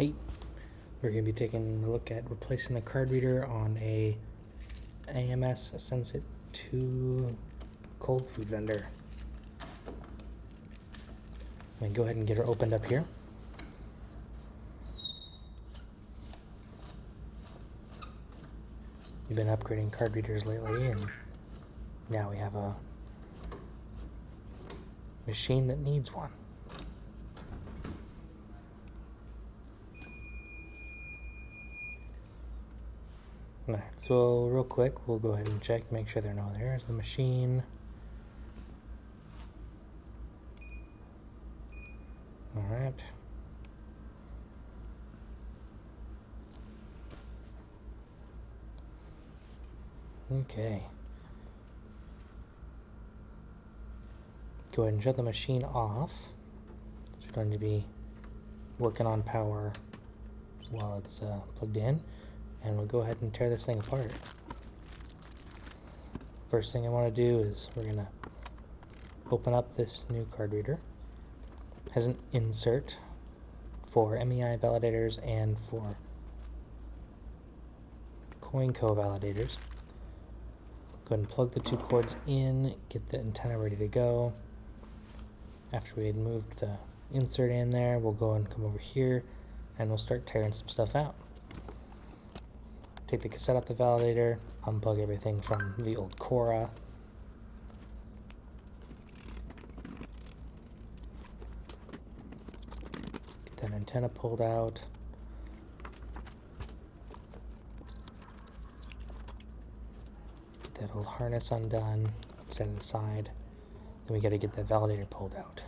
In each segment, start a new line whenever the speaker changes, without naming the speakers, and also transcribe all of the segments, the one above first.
Hey, we're going to be taking a look at replacing the card reader on a AMS Sensit 2 cold food vendor. I'm going to go ahead and get her opened up here. We've been upgrading card readers lately, and now we have a machine that needs one. Alright, so real quick, we'll go ahead and check, make sure there are no errors. The machine. Alright. Okay. Go ahead and shut the machine off. It's going to be working on power while it's plugged in. And we'll go ahead and tear this thing apart. First thing I want to do is we're going to open up this new card reader. It has an insert for MEI validators and for CoinCo validators. Go ahead and plug the two cords in, get the antenna ready to go. After we had moved the insert in there, we'll go and come over here and we'll start tearing some stuff out. Take the cassette out the validator, unplug everything from the old Cora. Get that antenna pulled out. Get that old harness undone, set it aside. Then we got to get that validator pulled out.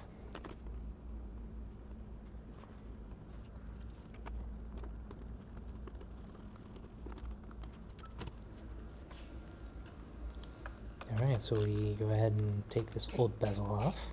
Alright, so we go ahead and take this old bezel off.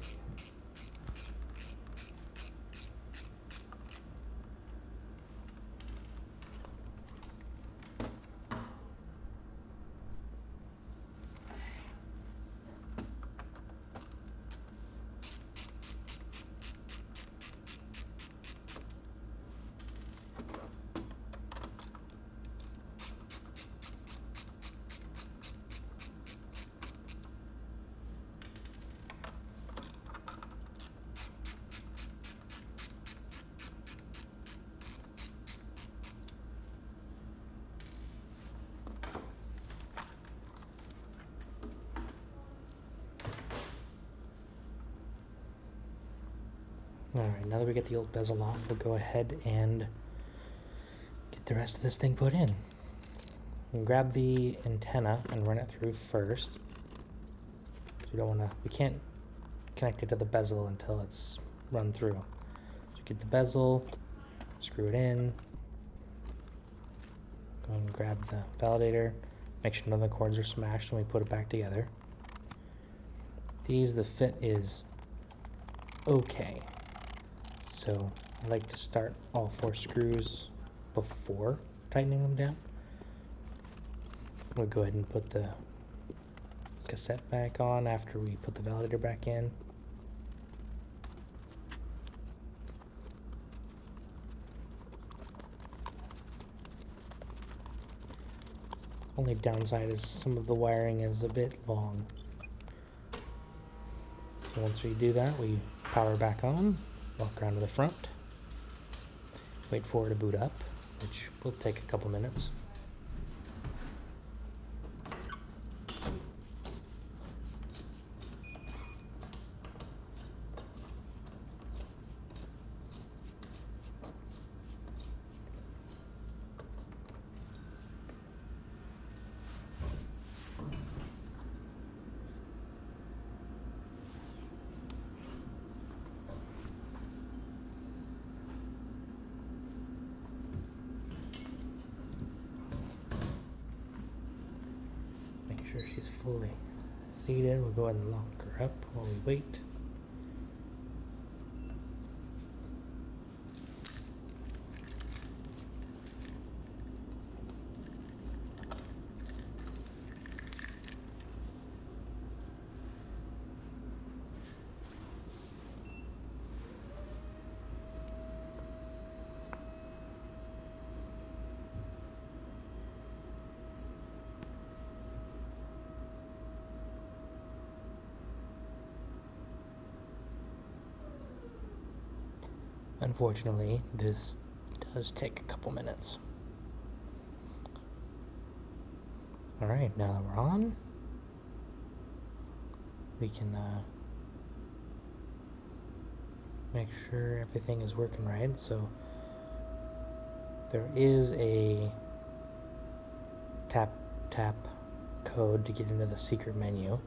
Alright, now that we get the old bezel off, we'll go ahead and get the rest of this thing put in. We'll grab the antenna and run it through first. We can't connect it to the bezel until it's run through. So get the bezel, screw it in, go and grab the validator, make sure none of the cords are smashed when we put it back together. The fit is okay. So I like to start all 4 screws before tightening them down. We'll go ahead and put the cassette back on after we put the validator back in. Only downside is some of the wiring is a bit long. So once we do that, we power back on. Walk around to the front, wait for it to boot up, which will take a couple minutes. Sure she's fully seated. We'll go ahead and lock her up while we wait. unfortunately, this does take a couple minutes. Alright, now that we're on, we can make sure everything is working right. So there is a tap code to get into the secret menu.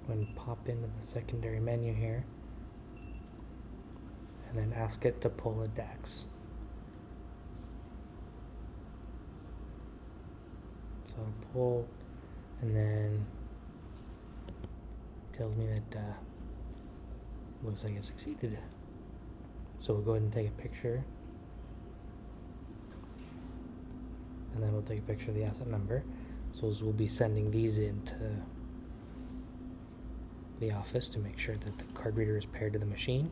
When pop into the secondary menu here, and then ask it to pull a DEX. So pull, and then tells me that looks like it succeeded. So we'll go ahead and take a picture, and then we'll take a picture of the asset number. So we'll be sending these into the office to make sure that the card reader is paired to the machine.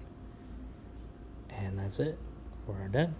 And that's it. We're done.